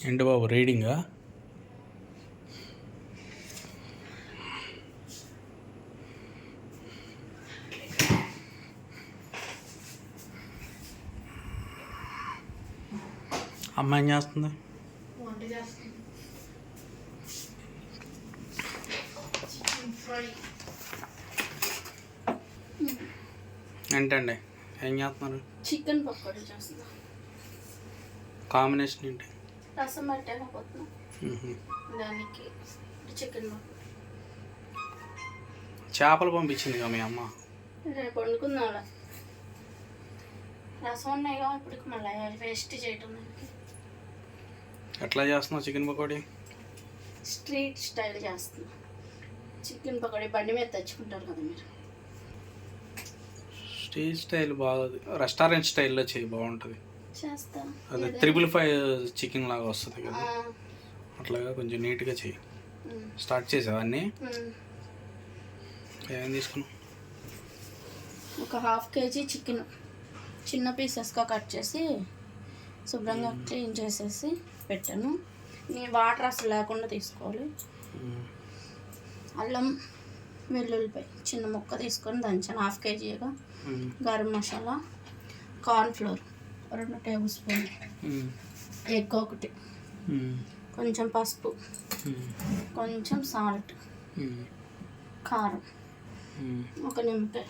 ఏంటి బాబు రీడింగా? అమ్మాయి ఏం చేస్తుంది? ఏంటండి ఏం చేస్తున్నారు? చికెన్ పకోడీ చేస్తున్నా. కాంబినేషన్ ఏంటి? రసం పెట్టకపోతున్నా దానికి చికెన్ పకోడీ. చేపలు పంపించింది కదా మీ అమ్మ. రేపు వండుకుందాం. రసం ఉన్నాయిగా ఇప్పుడు మళ్ళీ వేస్ట్ చేయటం. ఎట్లా చేస్తున్నావు చికెన్ పకోడీ? స్ట్రీట్ స్టైల్ చేస్తున్నా. చికెన్ పకోడీ బండి మీద తెచ్చుకుంటారు కదా మీరు. స్ట్రీట్ స్టైల్ బాగోదు, రెస్టారెంట్ స్టైల్లో చేయి బాగుంటుంది. చేస్తా. అదే 555 చికెన్ లాగా వస్తుంది కదా, అట్లాగా కొంచెం నీట్గా చెయ్యి. స్టార్ట్ చేసావా అన్నీ? ఏమేమి తీసుకున్నావు? ఒక 1/2 kg చికెన్ చిన్న పీసెస్గా కట్ చేసి శుభ్రంగా క్లీన్ చేసేసి పెట్టాను. నీ వాటర్ అసలు లేకుండా తీసుకోవాలి. అల్లం వెల్లుల్లిపాయ చిన్న ముక్క తీసుకొని దంచాను 1/2 kgగా. గరం మసాలా, కార్న్ఫ్లోర్ 2 టేబుల్ స్పూన్లు, ఎగ్ 1, కొంచెం పసుపు, కొంచెం సాల్ట్, కారం, ఒక నిమ్మకాయ.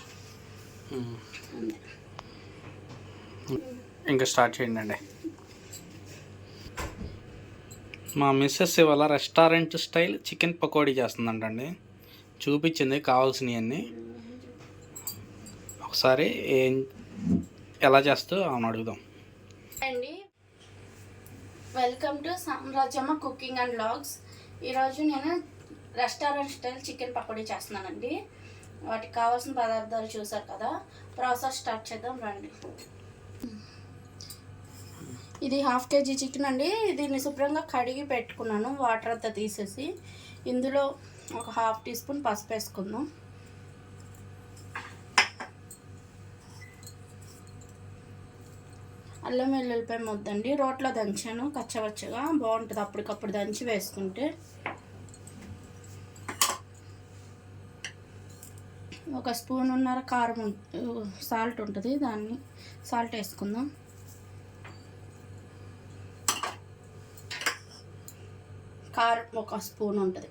ఇంకా స్టార్ట్ చేయండి అండి. మా మిస్సెస్ ఇవాళ రెస్టారెంట్ స్టైల్ చికెన్ పకోడీ చేస్తుందంటండి. చూపించింది కావాల్సినవన్నీ. ఒకసారి ఎలా చేస్తో అవును అడుగుదాం అండి. Welcome to Samrajyamma cooking and vlogs. ఈరోజు నేను రెస్టారెంట్ స్టైల్ చికెన్ పకోడీ చేస్తున్నానండి. వాటికి కావాల్సిన పదార్థాలు చూసారు కదా. ప్రాసెస్ స్టార్ట్ చేద్దాం రండి. ఇది 1/2 kg చికెన్ అండి. దీన్ని శుభ్రంగా కడిగి పెట్టుకున్నాను వాటర్ అంతా తీసేసి. ఇందులో ఒక 1/2 టీస్పూన్ పసుపు వేసుకుందాం. అల్లం వెల్లుల్లిపాయ ముద్దండి. రోట్లో దంచాను కచ్చవచ్చగా, బాగుంటుంది అప్పటికప్పుడు దంచి వేసుకుంటే. ఒక 1.5 స్పూన్ కారం సాల్ట్ ఉంటుంది, దాన్ని సాల్ట్ వేసుకుందాం. కారం 1 స్పూన్ ఉంటుంది.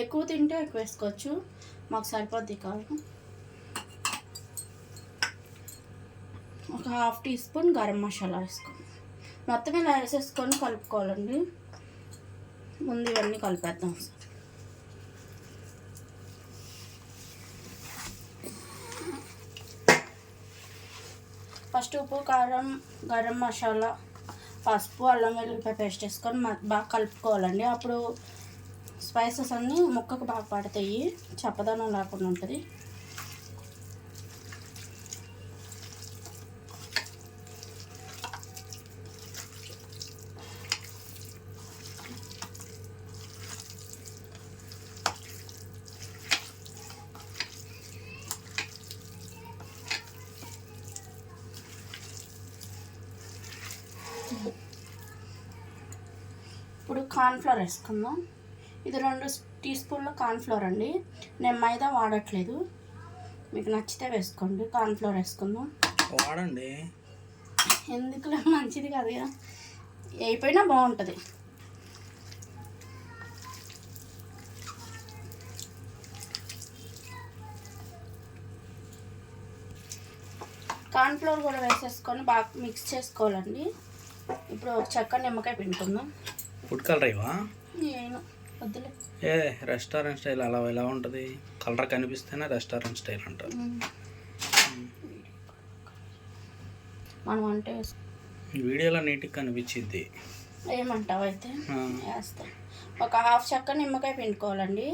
ఎక్కువ తింటే ఎక్కువ వేసుకోవచ్చు, మాకు సరిపోద్ది కారం. ఒక 1/2 టీస్పూన్ గరం మసాలా వేసుకోండి. మొత్తం ఇలా వేసేసుకొని కలుపుకోవాలండి. ముందు ఇవన్నీ కలిపేద్దాం. ఫస్ట్ ఉప్పు, కారం, గరం మసాలా, పసుపు, అల్లం వెల్లుల్లిపాయ పేస్ట్ వేసుకొని బాగా కలుపుకోవాలండి. అప్పుడు స్పైసెస్ అన్నీ ముక్కకు బాగా పడతాయి, చప్పదనం లేకుండా ఉంటుంది. ఇప్పుడు కార్న్ఫ్లోర్ వేసుకుందాం. ఇది 2 టీస్పూన్ల కార్న్ఫ్లోర్ అండి. నేను మైదా వాడట్లేదు, మీకు నచ్చితే వేసుకోండి. కార్న్ఫ్లోర్ వేసుకుందాం. వాడండి, ఎందుకులే మంచిది కాదు కదా, అయిపోయినా బాగుంటుంది. కార్న్ఫ్లోర్ కూడా వేసేసుకొని బాగా మిక్స్ చేసుకోవాలండి. ఇప్పుడు ఒక చెక్క నిమ్మకాయ పిండుకుందాం. ఫుడ్ కలర్ ఇవా? నేను వద్దులే. రెస్టారెంట్ స్టైల్ అలా ఎలా ఉంటుంది? కలర్ కనిపిస్తేనే రెస్టారెంట్ స్టైల్ అంటారు. మనం అంటే వీడియోలో నీట్గా కనిపించింది. ఏమంటావు? అయితే వేస్తాం. ఒక 1/2 చెక్క నిమ్మకాయ పిండుకోవాలండి.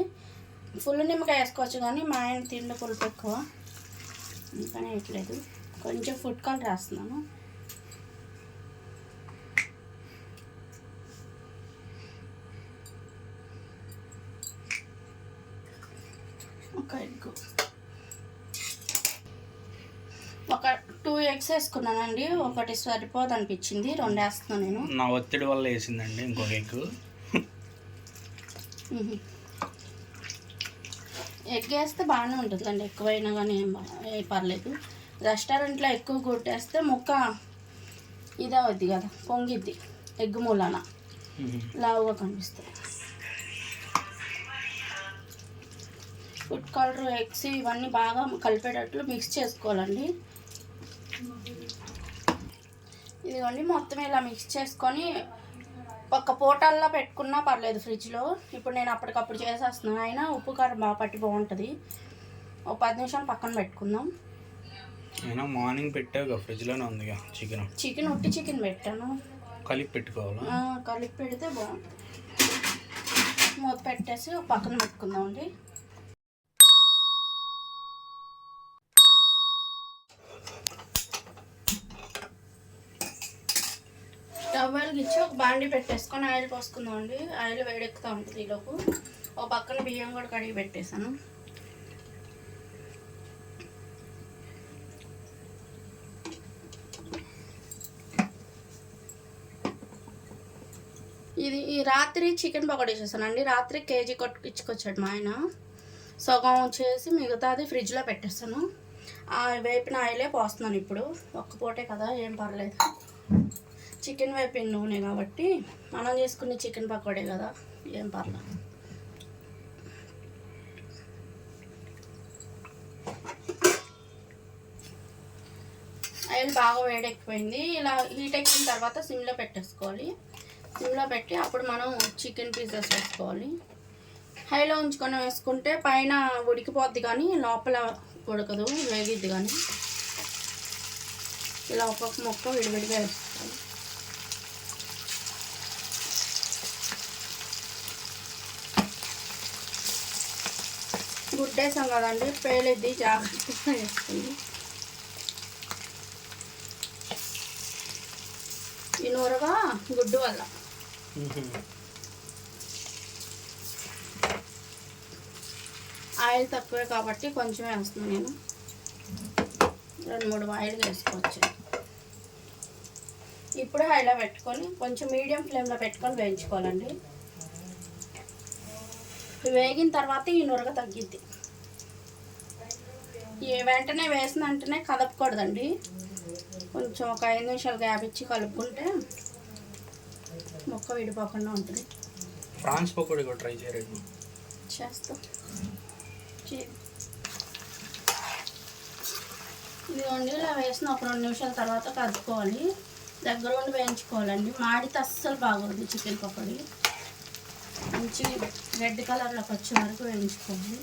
ఫుల్ నిమ్మకాయ వేసుకోవచ్చు, కానీ మా ఆయన తిండి పులుపు ఎక్కువ, అందుకని వేయట్లేదు. కొంచెం ఫుడ్ కలర్ వేస్తున్నాను. ఒక ఎగ్, ఒక 2 ఎగ్స్ వేసుకున్నానండి. ఒకటి సరిపోదు అనిపించింది, 2 వేస్తున్నాను నేను. నా ఒత్తిడి వల్ల వేసిందండి ఇంకొక ఎగ్. ఎగ్ వేస్తే బాగానే ఉంటుందండి, ఎక్కువైనా కానీ ఏం పర్లేదు. రెస్టారెంట్లో ఎక్కువ కొట్టేస్తే ముక్క ఇదే అవుద్ది కదా, పొంగిద్ది ఎగ్ మూలాన, లావుగా కనిపిస్తుంది. ఫుడ్ కలర్, ఎగ్స్ ఇవన్నీ బాగా కలిపేటట్లు మిక్స్ చేసుకోవాలండి. ఇదిగోండి మొత్తం ఇలా మిక్స్ చేసుకొని ఒక పూటల్లో పెట్టుకున్నా పర్లేదు ఫ్రిడ్జ్లో. ఇప్పుడు నేను అప్పటికప్పుడు చేసేస్తున్నాను, అయినా ఉప్పు కారం బాగా పట్టి బాగుంటుంది. ఒక 10 నిమిషాలు పక్కన పెట్టుకుందాం. అయినా మార్నింగ్ పెట్టావు ఫ్రిడ్జ్లోనే ఉందిగా చికెన్. ఉట్టి చికెన్ పెట్టాను, కలిపి పెట్టుకోవాలా? కలిపి పెడితే బాగుంటుంది. మూత పెట్టేసి పక్కన పెట్టుకుందాం అండి. స్టవ్ వెలిగించి ఒక బాండి పెట్టేసుకొని ఆయిల్ పోసుకుందాం అండి. ఆయిల్ వేడెక్కుతూ ఉంటుంది. ఈలోపు ఒక పక్కన బియ్యం కూడా కడిగి పెట్టేశాను. ఇది ఈ రాత్రి చికెన్ పకోడీ చేశానండి. రాత్రి కేజీ కొట్టుకొచ్చాడు మా ఆయన. సగం చేసి మిగతాది ఫ్రిడ్జ్లో పెట్టేస్తాను. వేపిన ఆయిలే పోస్తున్నాను ఇప్పుడు. ఒక్క పూటే కదా, ఏం పర్లేదు. చికెన్ వేపిన నూనె కాబట్టి, మనం చేసుకునే చికెన్ పకోడే కదా, ఏం పర్లేదు. ఆయిల్ బాగా వేడెక్కిపోయింది. ఇలా హీట్ ఎక్కిన తర్వాత సిమ్లో పెట్టేసుకోవాలి. సిమ్లో పెట్టి అప్పుడు మనం చికెన్ పీసెస్ వేసుకోవాలి. హైలో ఉంచుకొని వేసుకుంటే పైన ఉడికిపోద్ది కానీ లోపల ఉడకదు, వేగిద్ది. కానీ ఇలా ఒక్కొక్క ముక్క విడివిడిగా వేసుకోవాలి. గుడ్డేసాం కదండి, పేలిద్ది, జాగ్రత్తగా వేసుకుంది. ఈ నూరగా గుడ్డు వల్ల ఆయిల్ తక్కువే కాబట్టి కొంచెం వేస్తున్నాను నేను. 2-3 ఆయిల్ వేసుకోవచ్చు. ఇప్పుడు హైలో పెట్టుకొని కొంచెం మీడియం ఫ్లేమ్లో పెట్టుకొని వేయించుకోవాలండి. వేగిన తర్వాత ఈ నూరగ తగ్గిద్ది. వెంటనే వేసిన వెంటనే కదపకూడదండి. కొంచెం ఒక 5 నిమిషాలు గ్యాప్ ఇచ్చి కలుపుకుంటే మొక్క విడిపోకుండా ఉంటుంది. ప్రాన్స్ పకోడీ కూడా ట్రై చేయలేదు. చేస్తాం. ఇదిగోండి ఇలా వేసిన ఒక 2 నిమిషాల తర్వాత కలుపుకోవాలి. దగ్గర ఉండి వేయించుకోవాలండి. మాడితే అస్సలు బాగోదు చికెన్ పకోడీ. మంచి రెడ్ కలర్లోకి వచ్చే వరకు వేయించుకోవాలి.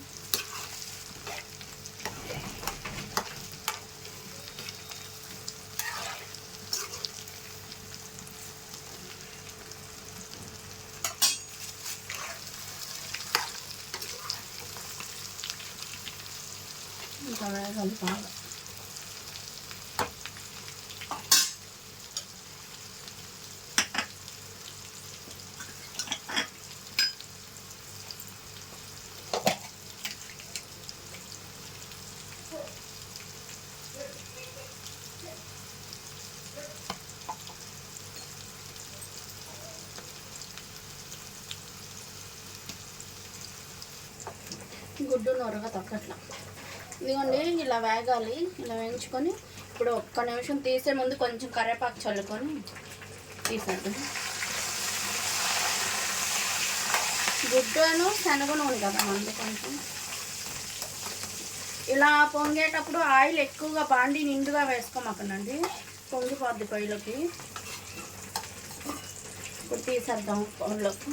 ఇంకా వేగాలి బాగా. గుడ్డు నొరగ తగ్గట్లా. ఇదిగోండి ఇలా వేగాలి. ఇలా వేయించుకొని ఇప్పుడు ఒక్క నిమిషం తీసే ముందు కొంచెం కరివేపాకు చల్లుకొని తీసేద్దాం. గుడ్డును శనగ నూనె కదా మనది. కొంచెం ఇలా పొంగేటప్పుడు ఆయిల్ ఎక్కువగా బాండి నిండుగా వేసుకోమాకండి, పొంగిపోద్ది పొయ్యిలోకి. ఇప్పుడు తీసేద్దాం పొయ్యిలోకి.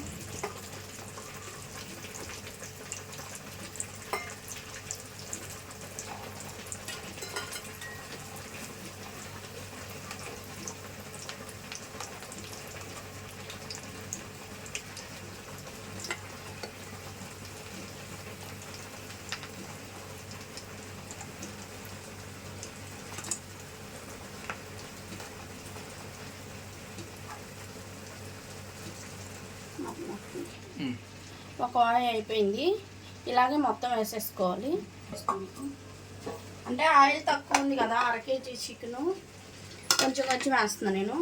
ఒక ఆయిల్ అయిపోయింది. ఇలాగే మొత్తం వేసేసుకోవాలి. అంటే ఆయిల్ తక్కువ ఉంది కదా, 1/2 kg చికెను కొంచెం కొంచెం వేస్తున్నాను నేను.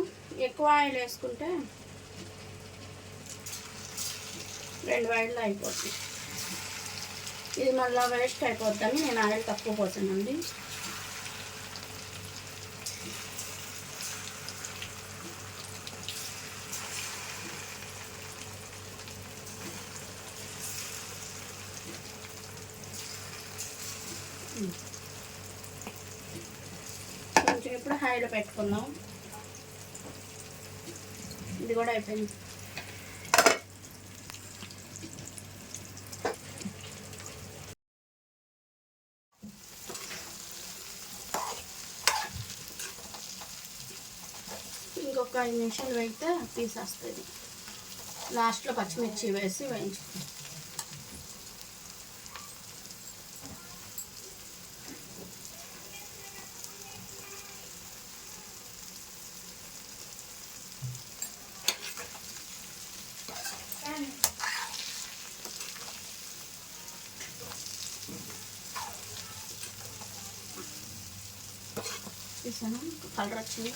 ఎక్కువ ఆయిల్ వేసుకుంటే 2 ఆయిల్లో అయిపోతుంది. ఇది మళ్ళీ వేస్ట్ అయిపోద్దని నేను ఆయిల్ తక్కువ పోతానండి. కొంచెం ఇప్పుడు హైలో పెట్టుకుందాం. ఇది కూడా అయిపోయింది. ఇంకొక 5 నిమిషాలు వేగితే తీసేస్తుంది. లాస్ట్లో పచ్చిమిర్చి వేసి వేయించుకుంటాం. తీసాను, కలర్ వచ్చింది.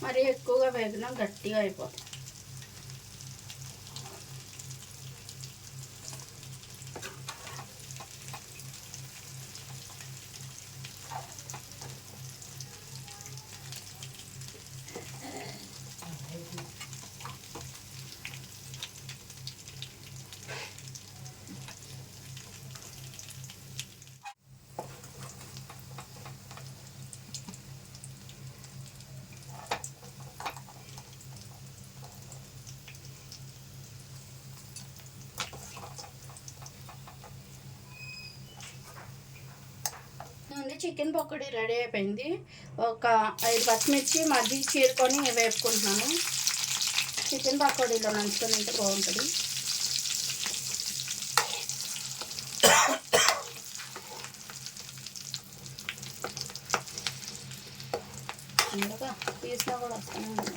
మరి ఎక్కువగా వేగినా గట్టిగా అయిపోతుంది. చికెన్ పకోడీ రెడీ అయిపోయింది. ఒక 5 పచ్చిమిర్చి మధ్య చీరుకొని వేపుకుంటున్నాను. చికెన్ పకోడీలో నంచుకొని తింటే బాగుంటుంది. ఇంకా పీస్లో కూడా వస్తూనే ఉంది.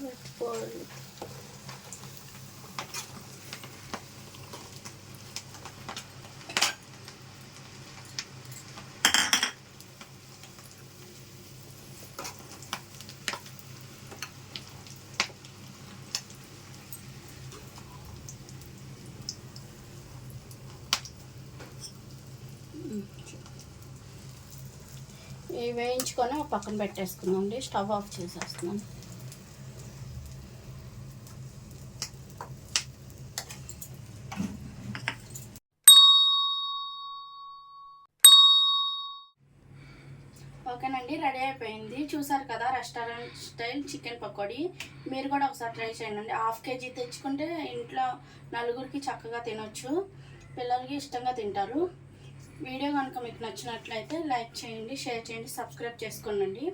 పెట్టుకోవాలి. ఇవి వేయించుకొని ఒక పక్కన పెట్టేసుకుందామండి. స్టవ్ ఆఫ్ చేసేస్తున్నాను. ఓకేనండి, రెడీ అయిపోయింది. చూసారు కదా, రెస్టారెంట్ స్టైల్ చికెన్ పకోడీ. మీరు కూడా ఒకసారి ట్రై చేయండి. 1/2 kg తెచ్చుకుంటే ఇంట్లో నలుగురికి చక్కగా తినొచ్చు. పిల్లలకి ఇష్టంగా తింటారు. వీడియో కనుక మీకు నచ్చినట్లయితే లైక్ చేయండి, షేర్ చేయండి, సబ్స్క్రైబ్ చేసుకోండి.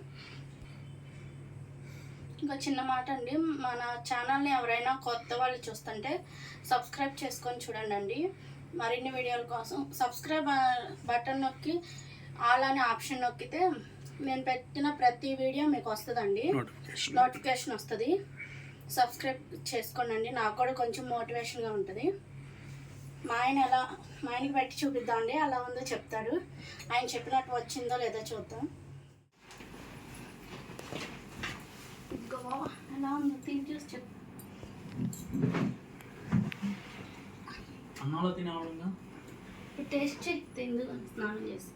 ఇంకా చిన్న మాట అండి, మన ఛానల్ని ఎవరైనా కొత్త వాళ్ళు చూస్తుంటే సబ్స్క్రైబ్ చేసుకొని చూడండి. మరిన్ని వీడియోల కోసం సబ్స్క్రైబ్ బటన్ నొక్కి ఆల్ అనే ఆప్షన్ నొక్కితే నేను పెట్టిన ప్రతి వీడియో మీకు వస్తుందండి, నోటిఫికేషన్ వస్తుంది. సబ్స్క్రైబ్ చేసుకోండి. నాకు కూడా కొంచెం మోటివేషన్గా ఉంటుంది. మా ఆయనకి పెట్టి చూపిద్దామండి, అలా ఉందో చెప్తాడు. ఆయన చెప్పినట్టు వచ్చిందో లేదో చూద్దాం. ఎలా ఉందో తిని చూసి చెప్తా. అన్నంలో తినేవాడుగా టేస్ట్ చెక్ తిందు స్నానం చేసి.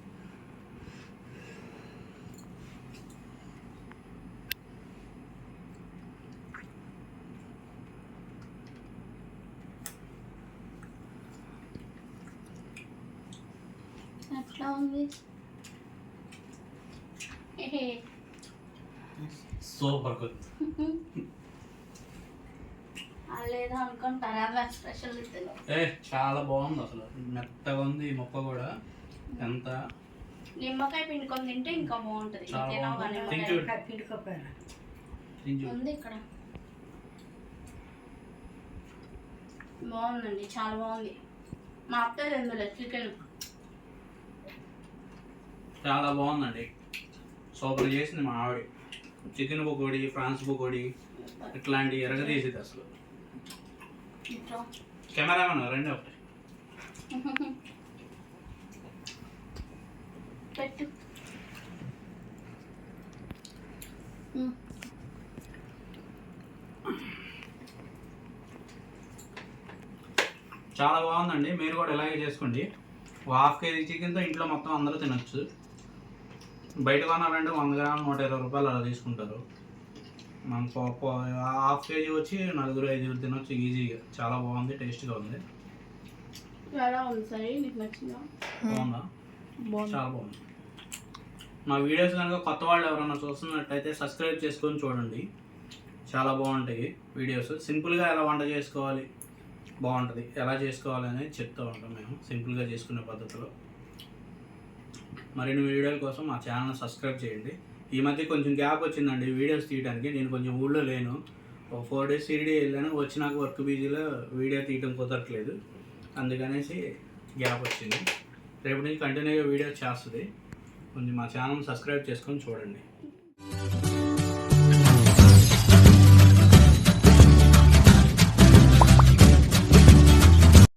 ఎట్లా ఉంది? Super good. లేదా అనుకుంటారా స్పెషల్ చాలా బాగుంది. అసలు మెత్తగా ఉంది ముక్క కూడా. ఎంత నిమ్మకాయ పిండుకొని తింటే ఇంకా బాగుంటుంది. ఉంది ఇక్కడ బాగుందండి, చాలా బాగుంది. మా అత్త ఎందులో చికెన్ చాలా బాగుందండి, సూపర్ చేసింది మా ఆవిడ. చికెన్ పకోడీ, ఫ్రాన్స్ పకోడీ ఇట్లాంటి ఎరగదీసేది అసలు. కెమెరామెన్ రండి ఒకటి పెట్టు. చాలా బాగుందండి. మీరు కూడా ఇలాగే చేసుకోండి. ఒక ½ కేజీ చికెన్తో ఇంట్లో మొత్తం అందరూ తినొచ్చు. బయట కొనాలంటే 100 గ్రాములు 120 రూపాయలు అలా తీసుకుంటారు. మనకు ½ కేజీ వచ్చి 4-5 తినొచ్చు ఈజీగా. చాలా బాగుంది, టేస్ట్గా ఉంది. ఎలా ఉంది సార్, నీకు నచ్చిందా? బాగుందా? చాలా బాగుంది. మా వీడియోస్ కనుక కొత్త వాళ్ళు ఎవరైనా చూస్తున్నట్టయితే సబ్స్క్రైబ్ చేసుకొని చూడండి. చాలా బాగుంటాయి వీడియోస్. సింపుల్గా ఎలా వంట చేసుకోవాలి బాగుంటుంది, ఎలా చేసుకోవాలి అనేది చెప్తూ ఉంటాం మేము సింపుల్గా చేసుకునే పద్ధతిలో. మరిన్ని వీడియోల కోసం మా ఛానల్ సబ్స్క్రైబ్ చేయండి. ఈ మధ్య కొంచెం గ్యాప్ వచ్చిందండి వీడియోస్ తీయడానికి. నేను కొంచెం ఊళ్ళో లేను, ఒక 4 days షిరిడీ వెళ్ళాను. వచ్చినాక వర్క్ బిజీలో వీడియో తీయడం కుదరట్లేదు, అందుకనేసి గ్యాప్ వచ్చింది. రేపు నుంచి కంటిన్యూగా వీడియో చేస్తుంది. కొంచెం మా ఛానల్ సబ్స్క్రైబ్ చేసుకొని చూడండి.